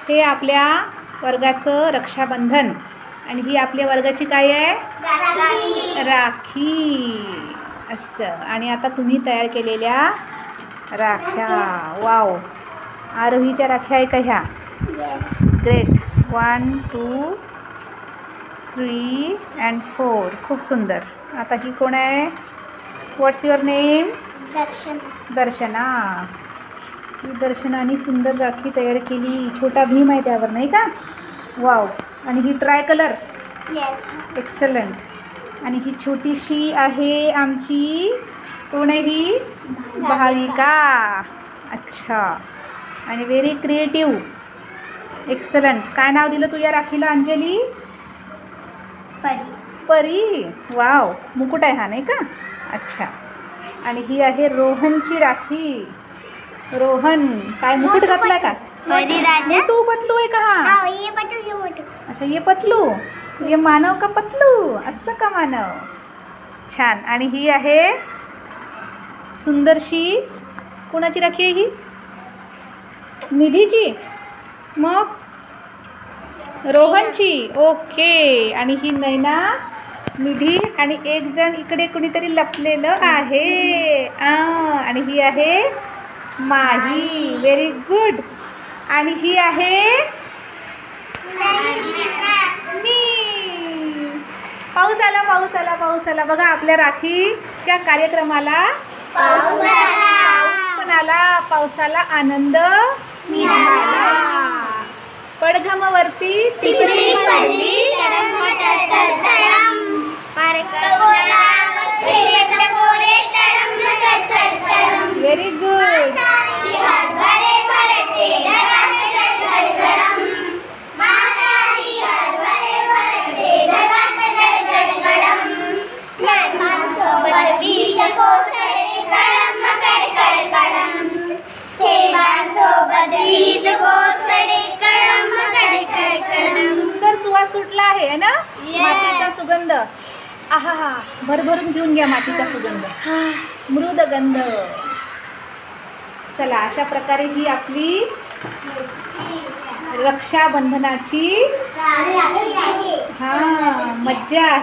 हे आपल्या वर्गाचं रक्षाबंधन आणि ही आपल्या वर्गाची काय आहे? राखी. असं. आणि आता तुम्ही तयार केलेल्या राख्या. वाव. आरोहीच्या राख्या आहे का ह्या? ग्रेट. 1 2 3 and 4. खूप सुंदर. आता ही कोण आहे? व्हॉट्स युअर नेम? दर्शना. ही दर्शनाने सुंदर राखी तयार केली. छोटा भीम आहे त्यावर, नाही का? वाव. आणि ही ट्राय कलर. एक्सलंट. आणि ही छोटीशी आहे आमची, कोण आहे ही? भाविका. अच्छा. आणि व्हेरी क्रिएटिव्ह. एक्सलंट. काय नाव दिलं तू या राखीला अंजली? परी. वाव. मुकुट आहे हा, नाही का? अच्छा. आणि ही आहे रोहनची राखी. रोहन काय मुकुट घातला का? तू पतलू आहे का हा? अच्छा, ये पतलू. ये मानव का पतलू? असं का मानव? छान. आणि ही आहे सुंदरशी, कोणाची राखी आहे ही? निधीची. मग रोहनची. ओके. आणि ही नैना, निधी आणि एक जण इकडे कुणीतरी लपलेलं आहे. आणि ही आहे माही. Very good. आणि ही आहे मी. पाऊस आला, पाऊस आला, पाऊस आला. बघा आपल्या राखीच्या कार्यक्रमाला पाऊस पण आला. पावसाला आनंद मिळाला. पडघमावरती टिपरी पडली. Very good. सुंदर सुवास सुटला आहे ना, मातीचा सुगंध. आहा हा. भरभरून घेऊन घ्या मातीचा सुगंध, मृद गंध. चला, अशा प्रकारे ही आपली रक्षाबंधनाची मज्जा आहे.